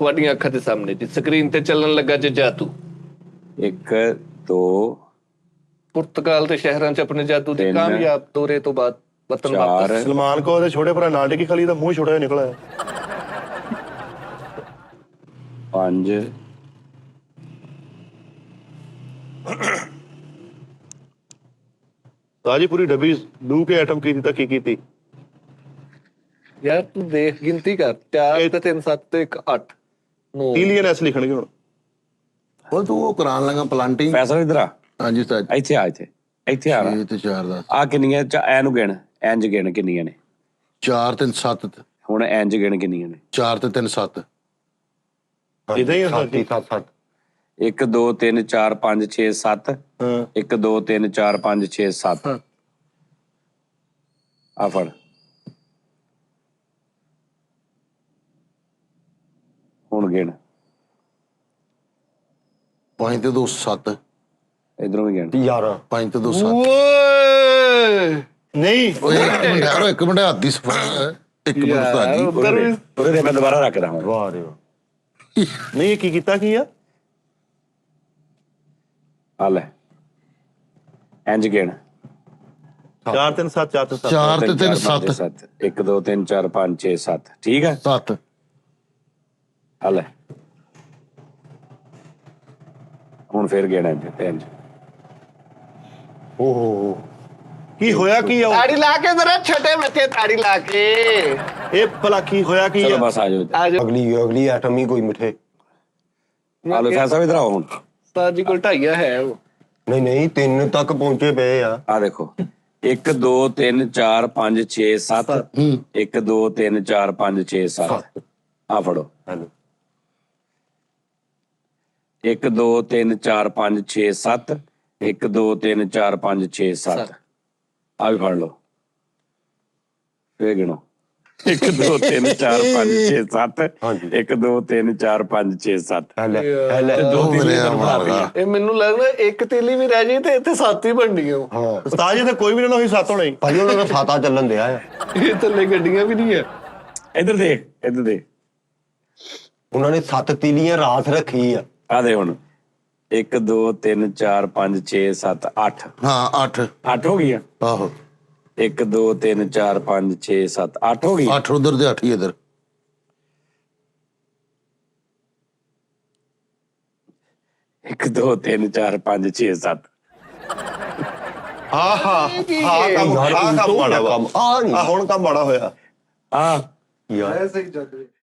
ਤੁਹਾਡੀਆਂ ਅੱਖਾਂ ਦੇ ਸਾਹਮਣੇ ਜੀ ਸਕਰੀਨ ਤੇ ਚੱਲਣ ਲੱਗਾ ਜੇ ਜਾਦੂ। 1 2 ਪੁਰਤਗਾਲ ਦੇ ਸ਼ਹਿਰਾਂ 'ਚ ਆਪਣੇ ਜਾਦੂ ਦੇ ਕਾਮਯਾਬ ਦੌਰੇ ਤੋਂ ਬਾਅਦ ਵਤਨ ਵਾਪਸ। ਸਲਮਾਨ ਕੌਰ ਦੇ ਛੋਟੇ ਭਰਾ ਨਾਲ ਟਿੱਕੀ ਖਲੀ ਦਾ ਮੂੰਹ ਛੋਟਾ ਜਿਹਾ ਨਿਕਲਿਆ। 5 ਤਾਜੀ ਪੂਰੀ ਡੱਬੀ ਡੂ ਕੇ ਐਟਮ ਕੀਤੀ ਤਾਂ ਕੀ ਕੀਤੀ? ਯਾਰ ਤੂੰ ਦੇਖ ਗਿਣਤੀ ਕਰ 4 ਤੇ 3 7 ਤੇ 1 8 9 ਈਲੀਅਨ ਐਸ ਲਿਖਣਗੇ ਹੁਣ। ਉਹ ਤੂੰ ਉਹ ਕਰਾਉਣ ਲੱਗਾ ਪਲਾਂਟਿੰਗ। ਫੈਸਲ ਇਧਰ ਆ। ਹਾਂਜੀ ਉਸਤਾਦ। ਇੱਥੇ ਆ ਇੱਥੇ ਆ ਇਹ ਤੇ 4 ਦਾ ਆ ਕਿੰਨੀਆਂ ਐਨੂੰ ਗਿਣ ਇੰਜ ਗਿਣ ਕਿੰਨੀਆਂ ਨੇ 4 3 7 ਹੁਣ ਇੰਜ ਗਿਣ ਕਿੰਨੀਆਂ ਨੇ 4 ਤੇ 3 7 ਇਦਾਂ ਹੀ 7 7 1 2 3 4 5 6 7 ਹਾਂ 1 2 3 4 5 6 7 ਆ ਫੜ ਹੁਣ ਗਿਣ 5 ਤੇ 2 7 ਇਧਰੋਂ ਵੀ ਗਿਣ 11 5 ਤੇ 2 7 ਓਏ ਨਹੀਂ ਓਏ ਇੱਕ ਮਿੰਟ ਹੱਥ ਦੀ ਸਫਾਈ ਇੱਕ ਮਿੰਟ ਉਸਤਾਦ ਜੀ। ਉੱਧਰ ਵੀ ਉਹਦੇ ਮੈਂ ਦੁਬਾਰਾ ਰੱਖਦਾ ਹਾਂ। ਵਾਹ ਰੇ ਵਾਹ। ਨਹੀਂ ਇਹ ਕੀ ਕੀਤਾ ਕੀ ਆ? ਆ ਲੈ ਇੰਜ ਗਿਣ 4 3 7 4 3 7 4 ਤੇ 3 7 1 2 3 4 5 6 7 ਠੀਕ ਹੈ 7 ਆ ਲੈ ਹੁਣ ਫੇਰ ਗਿਣ ਇੰਜ ਓਹੋ ਕੀ ਹੋਇਆ ਕੀ ਆ? ਤਾੜੀ ਲਾ ਕੇ ਜ਼ਰਾ ਛੋਟੇ ਬੱਚੇ ਤਾੜੀ ਲਾ ਕੇ। ਇਹ ਭਲਾ ਕੀ ਹੋਇਆ ਕੀ ਚਲੋ ਆ? ਬਸ ਆ ਜਾਓ ਆ ਜਾ ਅਗਲੀ ਆਟਮ ਹੀ ਕੋਈ ਮਿੱਠੇ। ਆ ਲੋ ਫੈਸਾ ਇਧਰ ਆਓ ਹੁਣ ਉਸਤਾਦ ਜੀ ਕੋਲ ਢਾਈਆ ਹੈ ਉਹ। ਨਹੀਂ 3 ਤੱਕ ਪਹੁੰਚੇ ਪਏ ਆ। ਆ ਦੇਖੋ 1 2 3 4 5 6 7 1 2 3 4 5 6 7 ਆ ਫੜੋ 1 2 3 4 5 6 7 1 2 3 4 5 6 7 ਆ ਵੀ ਫੜ ਲਓ ਫੇਰ ਗਿਣੋ 1 2 3 4 5 6 7 1 2 3 4 5 6 7 ਇਹ ਮੈਨੂੰ ਲੱਗਦਾ ਇੱਕ ਤੀਲੀ ਵੀ ਰਹਿ ਜਾਈ ਤੇ ਇੱਥੇ 7 ਹੀ ਬਣਨੀ ਆ। ਉਸਤਾਦ ਜੀ ਤੇ ਕੋਈ ਵੀ ਨਾ ਹੋਈ 7 ਹੋਣੀ। ਭਾਜੀ ਉਹਨਾਂ ਦਾ ਸਾਤਾ ਚੱਲਣ ਦਿਆ ਆ। ਇਹ ਥੱਲੇ ਗੱਡੀਆਂ ਵੀ ਨਹੀਂ ਹੈ। ਇੱਧਰ ਦੇਖ ਇੱਧਰ ਦੇਖ ਉਹਨਾਂ ਨੇ 7 ਤੀਲੀਆਂ ਰਾਤ ਰੱਖੀ ਆ। ਆ ਦੇ ਹੁਣ 1 2 3 4 5 6 7 8 ਹਾਂ 8 8 ਹੋ ਗਈਆਂ ਆਹੋ 1 2 3 4 5 6 7 8 ਹੋ ਗਈ 8 ਉਧਰ ਤੇ 8 ਹੀ ਇਧਰ। 1 2 3 4 5 6 7 ਕੰਮ ਮਾੜਾ ਵਾ। ਆ ਨਹੀਂ ਹੁਣ ਕੰਮ ਮਾੜਾ ਹੋਇਆ। ਆ ਯਾਰ ਸਹੀ ਜੱਜ